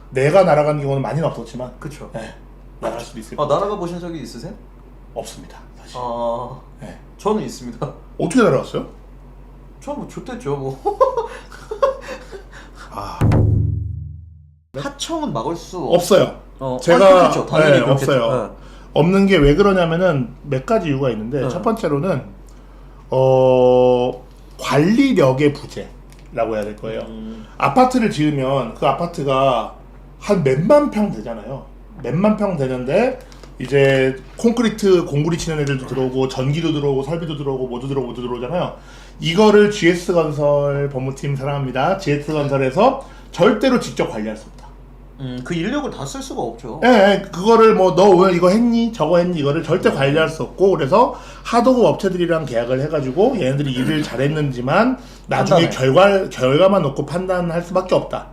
내가 날아간 경우는 많이는 없었지만 그쵸. 네, 날아갈 수도 있을 거예요. 날아가 보신 적이 있으세요? 없습니다. 사실. 네. 저는 있습니다. 어떻게 날아갔어요? 저 뭐 좋댔죠 뭐. 하청은 막을 수 없어요. 제가 그렇겠죠. 당연히 그렇겠죠. 없어요. 없는 게 왜 그러냐면은 몇 가지 이유가 있는데 첫 번째로는 관리력의 부재라고 해야 될 거예요. 아파트를 지으면 그 아파트가 한 몇만 평 되잖아요. 몇만 평 되는데 이제 콘크리트 공구리 치는 애들도 들어오고 전기도 들어오고 설비도 들어오고 모두 들어오잖아요. 이거를 GS건설 법무팀 사랑합니다. GS건설에서 절대로 직접 관리할 수 없다. 그 인력을 다 쓸 수가 없죠. 예, 그거를 뭐 너 오늘 이거 했니? 저거 했니? 이거를 절대 관리할 수 없고 그래서 하도급 업체들이랑 계약을 해가지고 얘네들이 일을 잘했는지만 나중에 결과만 놓고 판단할 수밖에 없다.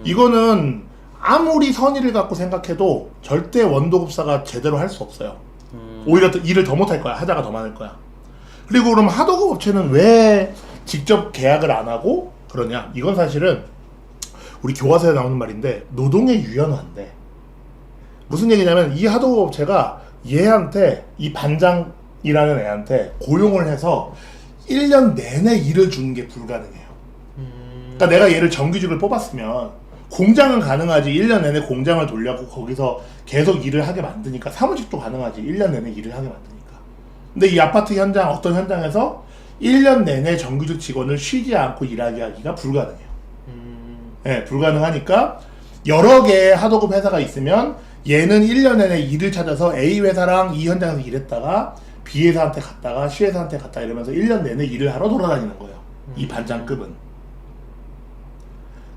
이거는 아무리 선의를 갖고 생각해도 절대 원도급사가 제대로 할 수 없어요. 오히려 일을 더 못할 거야. 하자가 더 많을 거야. 그리고 그럼 하도급 업체는 왜 직접 계약을 안 하고 그러냐? 이건 사실은 우리 교과서에 나오는 말인데 노동의 유연화인데 무슨 얘기냐면 이 하도급 업체가 얘한테 이 반장이라는 애한테 고용을 해서 1년 내내 일을 주는 게 불가능해요. 그러니까 내가 얘를 정규직을 뽑았으면 공장은 가능하지. 1년 내내 공장을 돌려고 거기서 계속 일을 하게 만드니까. 사무직도 가능하지. 1년 내내 일을 하게 만드니까. 근데 이 아파트 현장, 어떤 현장에서 1년 내내 정규직 직원을 쉬지 않고 일하게 하기가 불가능해요. 예, 불가능하니까 여러 개의 하도급 회사가 있으면 얘는 1년 내내 일을 찾아서 A 회사랑 이 현장에서 일했다가 B 회사한테 갔다가 C 회사한테 갔다 이러면서 1년 내내 일을 하러 돌아다니는 거예요. 이 반장급은.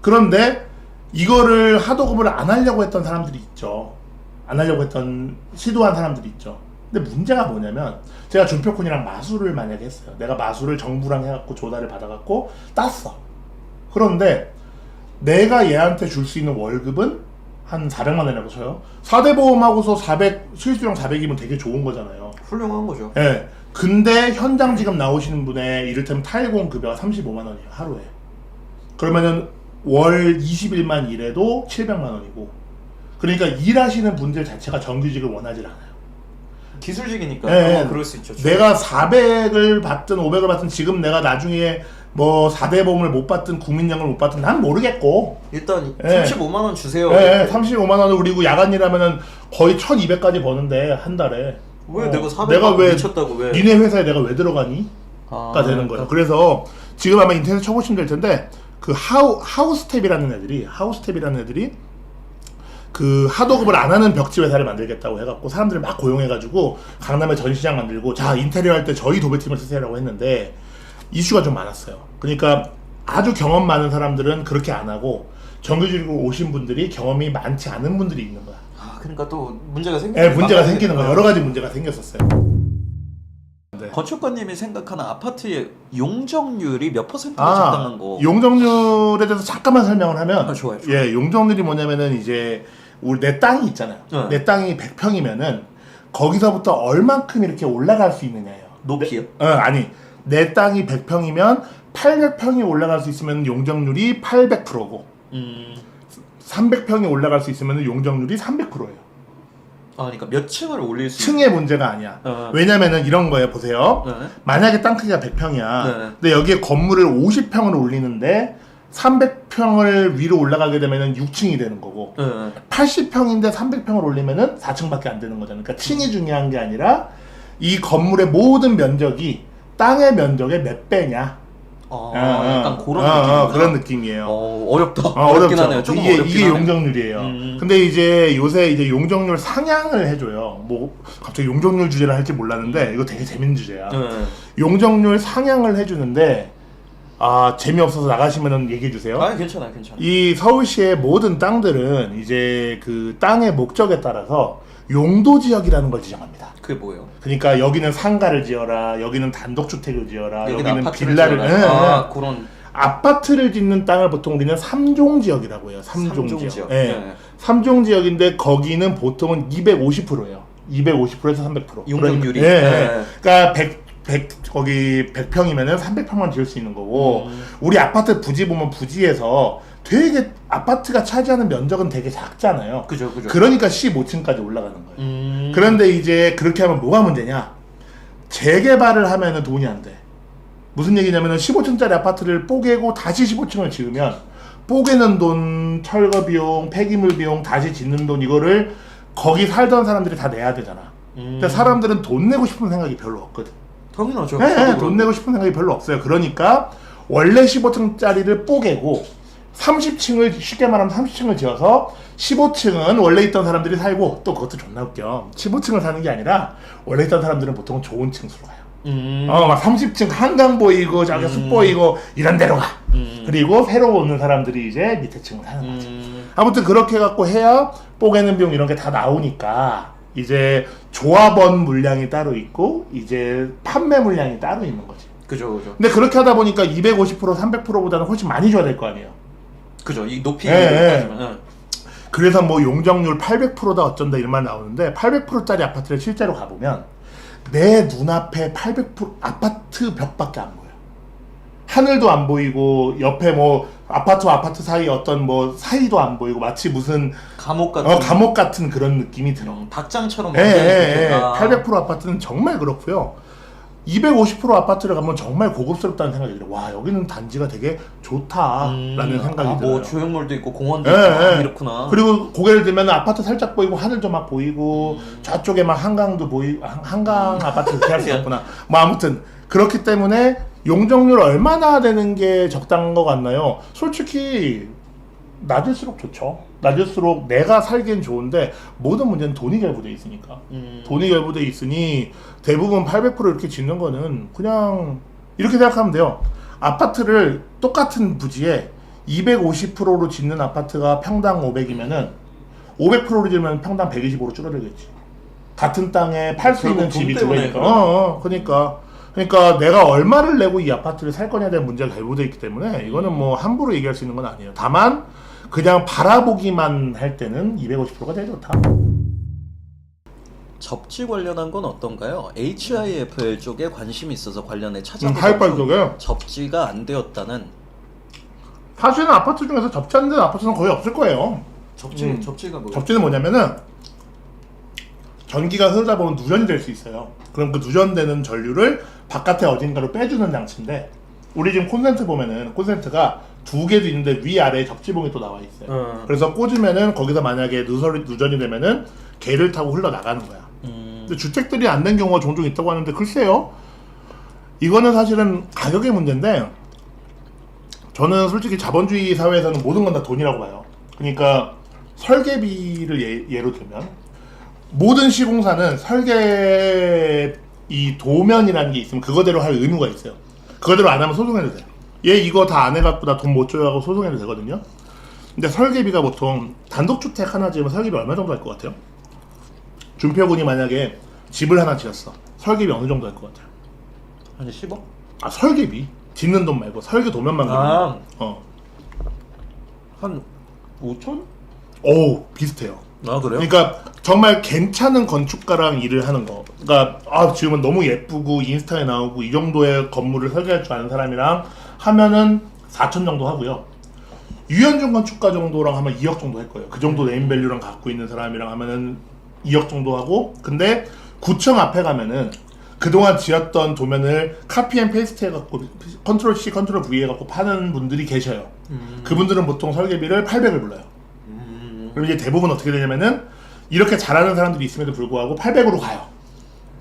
그런데 이거를 하도급을 안 하려고 했던 사람들이 있죠. 안 하려고 했던 시도한 사람들이 있죠. 근데 문제가 뭐냐면 제가 준표콘이랑 마술을 만약에 했어요. 내가 마술을 정부랑 해갖고 조달을 받아갖고 땄어. 그런데 내가 얘한테 줄 수 있는 월급은 한 400만 원이라고 쳐요. 4대 보험하고서 400, 실수령 400이면 되게 좋은 거잖아요. 훌륭한 거죠. 예. 근데 현장 지금 나오시는 분의 이를테면 탈공 급여가 35만 원이에요. 하루에. 그러면은 월 20일만 일해도 700만 원이고. 그러니까 일하시는 분들 자체가 정규직을 원하지 않아요. 기술직이니까 예, 그럴 수 있죠. 내가 400을 받든 500을 받든 지금 내가 나중에 뭐 4대 보험을 못 받든 국민연금을 못 받든 난 모르겠고 일단 예. 35만 원 주세요. 예, 35만 원을 그리고 야간 일하면은 거의 1200까지 버는데 한 달에 왜 내가 400만 내가 왜 미쳤다고 왜 니네 회사에 내가 왜 들어가니? 가 되는 거예요. 그래서 지금 아마 인터넷 쳐보시면 될 텐데 그 하우스텝이라는 애들이 그 하도급을 안 하는 벽지 회사를 만들겠다고 해갖고 사람들을 막 고용해가지고 강남에 전시장 만들고 자 인테리어 할 때 저희 도배팀을 쓰세요라고 했는데 이슈가 좀 많았어요. 그러니까 아주 경험 많은 사람들은 그렇게 안 하고 정규직으로 오신 분들이 경험이 많지 않은 분들이 있는 거야. 아 그러니까 또 문제가 네, 문제가 생기는 거예요. 여러 가지 문제가 생겼었어요. 네. 건축가님이 생각하는 아파트의 용적률이 몇 퍼센트가 적당한 거? 용적률에 대해서 잠깐만 설명을 하면 좋아요. 예, 용적률이 뭐냐면은 이제 우리 내 땅이 있잖아요. 네. 내 땅이 100평이면은 거기서부터 얼만큼 이렇게 올라갈 수 있느냐예요. 높이요? 아니 내 땅이 100평이면 800평이 올라갈 수 있으면 용적률이 800%고 300평이 올라갈 수 있으면 용적률이 300%예요. 아 그러니까 몇 층을 올릴 수 층의 문제가 아니야. 왜냐면은 이런 거예요. 보세요. 네. 만약에 땅 크기가 100평이야. 네. 근데 여기에 건물을 50평을 올리는데 300평을 위로 올라가게 되면은 6층이 되는 거고 80평인데 300평을 올리면은 4층밖에 안 되는 거잖아요. 그러니까 층이 중요한 게 아니라 이 건물의 모든 면적이 땅의 면적의 몇 배냐. 약간 그런 느낌이구나. 그런 느낌이에요. 어렵다. 어렵긴 하네요. 조금 이게 용적률이에요. 근데 이제 요새 이제 용적률 상향을 해줘요. 뭐 갑자기 용적률 주제를 할지 몰랐는데 이거 되게 재밌는 주제야. 용적률 상향을 해주는데 재미없어서 나가시면은 얘기해 주세요. 괜찮아요. 이 서울시의 모든 땅들은 이제 그 땅의 목적에 따라서 용도 지역이라는 걸 지정합니다. 그게 뭐예요? 그러니까 여기는 상가를 지어라, 여기는 단독주택을 지어라, 여기는 아파트를 빌라를 지어라. 그런 아파트를 짓는 땅을 보통 우리는 3종 지역이라고 해요. 3종 지역. 네. 3종 지역인데 거기는 보통은 250%예요. 250%에서 300%. 용적률이. 그러니까 100 100평이면은 300평만 지을 수 있는 거고 우리 아파트 부지 보면 부지에서 되게 아파트가 차지하는 면적은 되게 작잖아요. 그죠. 그러니까 15층까지 올라가는 거예요. 그런데 이제 그렇게 하면 뭐가 문제냐? 재개발을 하면은 돈이 안 돼. 무슨 얘기냐면은 15층짜리 아파트를 뽀개고 다시 15층을 지으면 뽀개는 돈, 철거 비용, 폐기물 비용, 다시 짓는 돈 이거를 거기 살던 사람들이 다 내야 되잖아. 근데 사람들은 돈 내고 싶은 생각이 별로 없거든. 당연하죠. 네, 돈 내고 싶은 생각이 별로 없어요. 그러니까 원래 15층짜리를 뽀개고 30층을 쉽게 말하면 30층을 지어서 15층은 원래 있던 사람들이 살고 또 그것도 존나 웃겨. 15층을 사는 게 아니라 원래 있던 사람들은 보통 좋은 층수로 가요. 막 30층 한강 보이고 저기 숲 보이고 이런 데로 가. 그리고 새로 오는 사람들이 이제 밑에 층을 사는 거지. 아무튼 그렇게 갖고 해야 뽀개는 비용 이런 게 다 나오니까 이제 조합원 물량이 따로 있고 이제 판매 물량이 따로 있는 거지. 그죠. 근데 그렇게 하다 보니까 250%, 300%보다는 훨씬 많이 줘야 될 거 아니에요. 그죠. 이 높이 따지면. 그래서 뭐 용적률 800%다 어쩐다 이런 말 나오는데 800%짜리 아파트를 실제로 가보면 내 눈앞에 800% 아파트 벽밖에 안 보여. 하늘도 안 보이고 옆에 뭐 아파트와 아파트 사이 어떤 뭐 사이도 안 보이고 마치 무슨 감옥 같은 그런 느낌이 들어. 닭장처럼. 800% 아파트는 정말 그렇고요. 250% 아파트를 가면 정말 고급스럽다는 생각이 들어요. 와, 여기는 단지가 되게 좋다라는 생각이 들어요. 뭐 조형물도 있고 공원도 예, 있고 예. 이렇구나. 그리고 고개를 들면 아파트 살짝 보이고 하늘도 막 보이고 저쪽에 막 한강도 보이고 한강 아파트 그렇게 할 수 없구나. 뭐 아무튼 그렇기 때문에 용적률 얼마나 되는 게 적당한 것 같나요? 솔직히 낮을수록 좋죠. 낮을수록 내가 살기엔 좋은데 모든 문제는 돈이 결부돼 있으니까. 돈이 결부돼 있으니 대부분 800% 이렇게 짓는 거는 그냥 이렇게 생각하면 돼요. 아파트를 똑같은 부지에 250%로 짓는 아파트가 평당 500이면은 500%로 지으면 평당 125로 줄어들겠지. 같은 땅에 팔 수 있는 결국 돈 집이 두 때문에 배니까. 그러니까 내가 얼마를 내고 이 아파트를 살 거냐에 대한 문제가 결부돼 있기 때문에 이거는 뭐 함부로 얘기할 수 있는 건 아니에요. 다만 그냥 바라보기만 할 때는 250%가 되게 좋다. 접지 관련한 건 어떤가요? HIFL 쪽에 관심이 있어서 관련해 하이파이 찾아보면 쪽에 접지가 안 되었다는. 사실은 아파트 중에서 접지 안 되는 아파트는 거의 없을 거예요. 접지가 뭐예요? 접지는 뭐냐면은 전기가 흐르다 보면 누전이 될 수 있어요. 그럼 그 누전되는 전류를 바깥에 어딘가로 빼주는 장치인데 우리 지금 콘센트 보면은 콘센트가 두 개도 있는데 위아래에 접지봉이 또 나와 있어요. 그래서 꽂으면은 거기서 만약에 누전이 되면은 개를 타고 흘러나가는 거야. 근데 주택들이 안 된 경우가 종종 있다고 하는데 글쎄요. 이거는 사실은 가격의 문제인데 저는 솔직히 자본주의 사회에서는 모든 건 다 돈이라고 봐요. 그러니까 설계비를 예로 들면 모든 시공사는 설계 이 도면이라는 게 있으면 그거대로 할 의무가 있어요. 그거대로 안 하면 소송해도 돼요. 얘 이거 다 안 해갖고 나 돈 못 줘요 하고 소송해도 되거든요. 근데 설계비가 보통 단독주택 하나 지으면 설계비 얼마 정도 할 것 같아요? 준표군이 만약에 집을 하나 지었어. 설계비 어느 정도 할 것 같아요? 한 10억? 아, 설계비? 짓는 돈 말고 설계 도면만 아. 그리면 한 5천? 오, 비슷해요. 아 그래요? 그러니까 정말 괜찮은 건축가랑 일을 하는 거. 그러니까 지금은 너무 예쁘고 인스타에 나오고 이 정도의 건물을 설계할 줄 아는 사람이랑 하면은 4천 정도 하고요. 유현준 건축가 정도랑 하면 2억 정도 할 거예요. 그 정도 네임밸류랑 갖고 있는 사람이랑 하면은 2억 정도 하고, 근데 구청 앞에 가면은 그동안 지었던 도면을 카피 앤 페이스트 해갖고 컨트롤 C, 컨트롤 V 해갖고 파는 분들이 계셔요. 그분들은 보통 설계비를 800을 불러요. 그럼 이제 대부분 어떻게 되냐면은 이렇게 잘하는 사람들이 있음에도 불구하고 800으로 가요.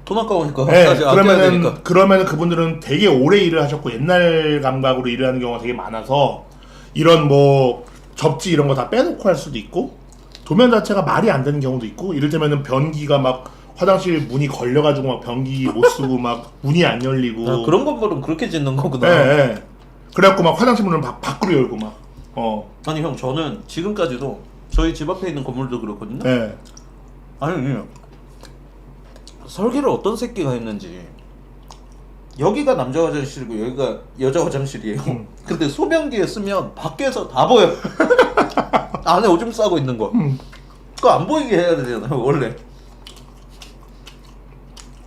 돈 아까우니까. 네, 아껴야 되니까. 그러면은 그분들은 되게 오래 일을 하셨고 옛날 감각으로 일을 하는 경우가 되게 많아서 이런 뭐 접지 이런 거 다 빼놓고 할 수도 있고 도면 자체가 말이 안 되는 경우도 있고 이를테면은 변기가 막 화장실 문이 걸려가지고 막 변기 못 쓰고 막 문이 안 열리고 아, 그런 건물은 그렇게 짓는 거구나. 네. 그래갖고 막 화장실 문을 밖으로 열고 막 아니 형 저는 지금까지도 저희 집 앞에 있는 건물도 그렇거든요. 네. 아니 설계를 어떤 새끼가 했는지 여기가 남자 화장실이고 여기가 여자 화장실이에요. 근데 소변기에 쓰면 밖에서 다 보여. 안에 오줌 싸고 있는 거. 그거 안 보이게 해야 되잖아요 원래.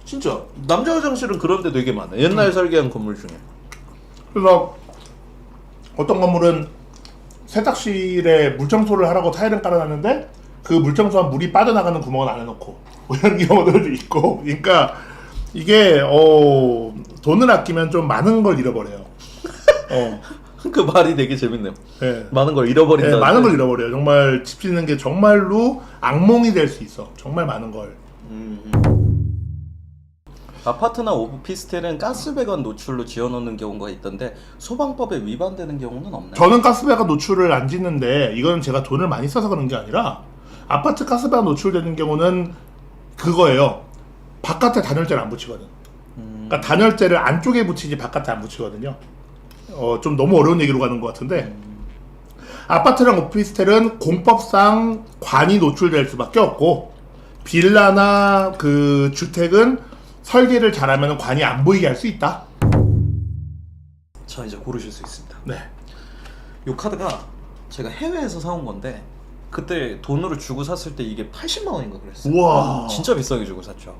진짜 남자 화장실은 그런 데 되게 많아. 옛날 설계한 건물 중에. 그래서 어떤 건물은 세탁실에 물청소를 하라고 타일을 깔아놨는데 그 물청소한 물이 빠져나가는 구멍은 안 해놓고 뭐 이런 경우들도 있고. 그러니까 이게 돈을 아끼면 좀 많은 걸 잃어버려요. 그 말이 되게 재밌네요. 네. 많은 걸 잃어버린다. 네, 많은 걸 잃어버려요. 정말 집 짓는 게 정말로 악몽이 될 수 있어. 정말 많은 걸. 아파트나 오피스텔은 가스배관 노출로 지어놓는 경우가 있던데 소방법에 위반되는 경우는 없나요? 저는 가스배관 노출을 안 짓는데 이건 제가 돈을 많이 써서 그런 게 아니라 아파트 가스배관 노출되는 경우는 그거예요. 바깥에 단열재를 안 붙이거든. 그러니까 단열재를 안쪽에 붙이지 바깥에 안 붙이거든요. 좀 너무 어려운 얘기로 가는 것 같은데 아파트랑 오피스텔은 공법상 관이 노출될 수밖에 없고 빌라나 그 주택은 설계를 잘하면 관이 안 보이게 할 수 있다. 자 이제 고르실 수 있습니다. 네. 이 카드가 제가 해외에서 사온 건데 그때 돈으로 주고 샀을 때 이게 80만 원인가 그랬어요. 우와. 진짜 비싸게 주고 샀죠.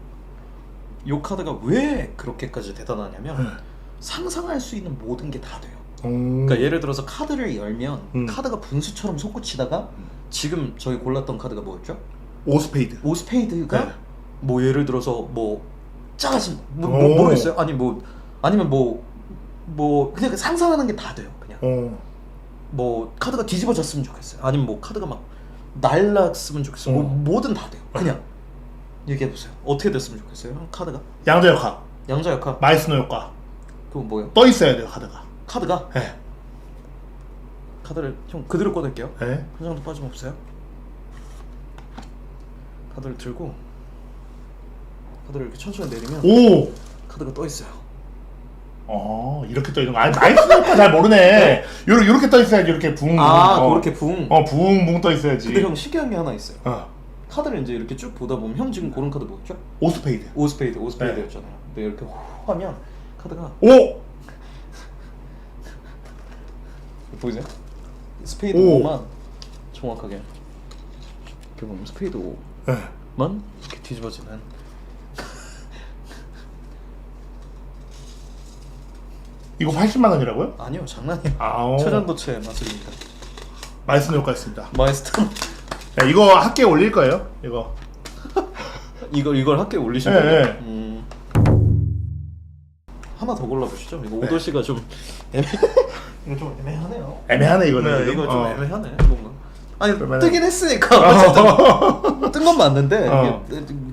이 카드가 왜 그렇게까지 대단하냐면 상상할 수 있는 모든 게 다 돼요. 그러니까 예를 들어서 카드를 열면 카드가 분수처럼 솟구치다가 지금 저희 골랐던 카드가 뭐였죠? 오스페이드. 오스페이드가 네. 뭐 예를 들어서 뭐 작아진 오. 모르겠어요. 아니 아니면 그냥 상상하는 게 다 돼요. 그냥 뭐 카드가 뒤집어졌으면 좋겠어요. 아니면 뭐 카드가 막 날랐으면 좋겠어요. 뭐든 다 돼요. 그냥 얘기해 보세요. 어떻게 됐으면 좋겠어요? 카드가 양자 역학, 양자 역학. 마이스너 효과. 그건 뭐예요? 떠 있어야 돼요 카드가 네. 카드를 형 그대로 꺼낼게요. 네. 한 장도 빠짐없어요. 카드를 들고 카드를 이렇게 천천히 내리면 오. 카드가 떠 있어요. 이렇게 떠 있는 거. 아니 마이스너 효과 잘 모르네. 요렇게 떠 있어야지. 이렇게 붕. 그렇게 붕. 붕붕 떠 있어야지. 근데 형 신기한 게 하나 있어요. 어. 카드를 이제 이렇게 쭉 보다 보면 형 지금 고른 카드 뭐였죠? 오스페이드. 오스페이드였잖아요. 근데 이렇게 하면 카드가 오. 보이세요? 스페이드 오. 5만 정확하게 이렇게 보면 스페이드 5만 네. 이렇게 뒤집어지는. 이거 80만 원이라고요? 아니요, 장난이에요. 아오. 초전도체 마술입니다. 마이스너 효과 있습니다. 마이스터. 네, 이거 학교에 올릴 거예요. 이거. 이걸 학교에 올리신 네, 거예요? 네. 하나 더 골라보시죠. 이거 네. 오도씨가 좀 이거 좀 애매하네요. 애매하네 이거는. 네, 지금. 이거 좀 애매하네. 뭔가. 아니 그러면은- 뜨긴 했으니까 어쨌든 뜬 건 맞는데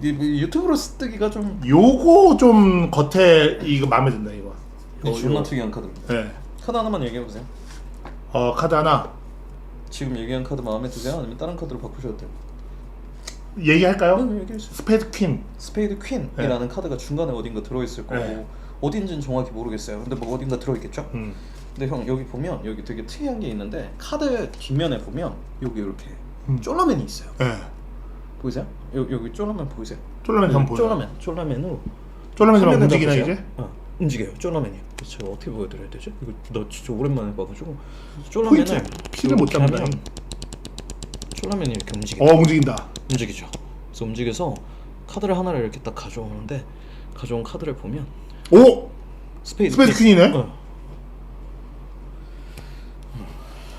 이게 유튜브로 뜨기가 좀 요거 좀 겉에 이거 마음에 든다 이거. 존나 요. 특이한 카드입니다. 네. 카드 하나만 얘기해 보세요. 카드 하나 지금 얘기한 카드 마음에 드세요? 아니면 다른 카드로 바꾸셔도 돼요. 얘기할까요? 얘기해 주세요. 스페이드 퀸. 스페이드 퀸이라는 카드가 중간에 어딘가 들어있을 거고 네. 어딘지는 정확히 모르겠어요. 근데 뭐 어딘가 들어있겠죠? 근데 형 여기 보면 여기 되게 특이한 게 있는데 카드 뒷면에 보면 여기 이렇게 쫄라맨이 있어요. 네. 보이세요? 여기 쫄라맨 보이세요? 쫄라맨 한번 보여. 쫄라맨으로 쫄라맨이 막 화면에다 움직이나 보세요. 이제? 움직여요. 쫄라맨이. 제가 어떻게 보여드려야 되죠? 이거 나 진짜 오랜만에 봐가지고 포인트. 쫄라맨을 키를 못 이렇게 잡는다. 하면 쫄라맨이 이렇게 움직여. 움직인다. 움직이죠. 그래서 움직여서 카드를 하나를 이렇게 딱 가져오는데 가져온 카드를 보면 오. 스페이드 퀸이네? 어.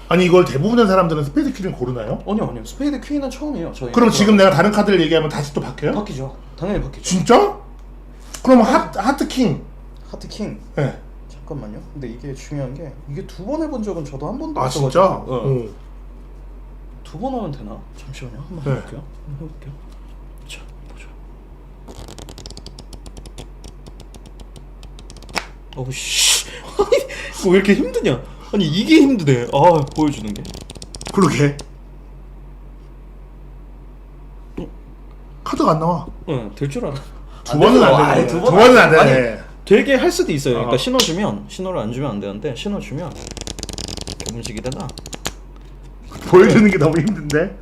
아니 이걸 대부분의 사람들은 스페이드 퀸을 고르나요? 아니요. 스페이드 퀸은 처음이에요. 저희. 그럼 지금 내가 다른 카드를 얘기하면 다시 또 바뀌어요? 바뀌죠. 당연히 바뀌죠. 진짜? 그럼 하트 킹. 하트 킹. 네. 잠깐만요. 근데 이게 중요한 게 이게 두 번 해본 적은 저도 한 번도 아 없어가지고. 진짜? 어. 두 번 하면 되나? 잠시만요. 한번 네. 해볼게요. 자, 보죠. 어우씨. 아니, 왜 이렇게 힘드냐? 아니 이게 힘드네. 보여주는 게. 그러게. 카드가 안 나와. 응, 될 줄 알아. 두 번은 안 되네. 두 번은 안 되네. 되게 할 수도 있어요. 그러니까 어. 신호를 안 주면 안 되는데 신호 주면 이렇게 움직이다가 보여주는 게 너무 힘든데.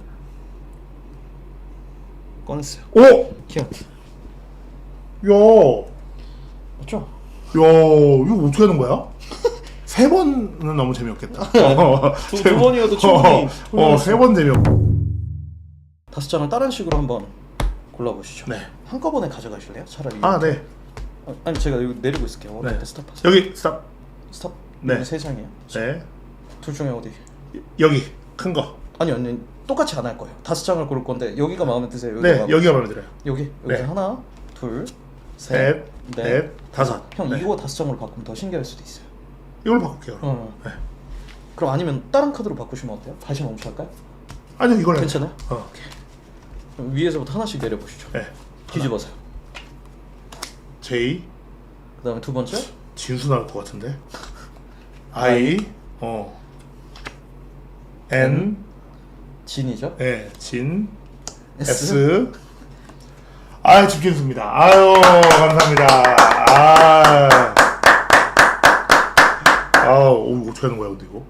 꺼냈어요. 오! 키한테. 야, 맞죠? 이거 어떻게 하는 거야? 세 번은 너무 재미없겠다. 두 번이어도 충분히. 세 번 재미없. 다섯 장을 다른 식으로 한번 골라보시죠. 네. 한꺼번에 가져가실래요? 차라리. 네. 아니 제가 여기 내리고 있을게요. 네. 어디 스탑하세요. 여기 스탑. 스탑. 네. 여기 세 장이에요. 네. 둘 중에 어디? 여기 큰 거. 아니 똑같이 안 할 거예요. 다섯 장을 고를 건데 여기가 마음에 드세요? 네, 여기가 마음에 들어요. 여기서 네. 하나, 둘, 셋, 넷, 넷, 다섯. 형 네. 이거 다섯 장으로 바꾸면 더 신기할 수도 있어요. 이걸 바꿀게요. 네. 그럼 아니면 다른 카드로 바꾸시면 어때요? 다시 멈춰할까요? 아니요, 이걸 괜찮아요? 그럼 위에서부터 하나씩 내려보시죠. 네. 뒤집어서요. J, 그 다음에 두 번째 진수 나올 것 같은데. I, N, 진이죠. 네, 진, S. S. 집진수입니다. 아유, 감사합니다. 어떻게 하는 거야, 근데 이거?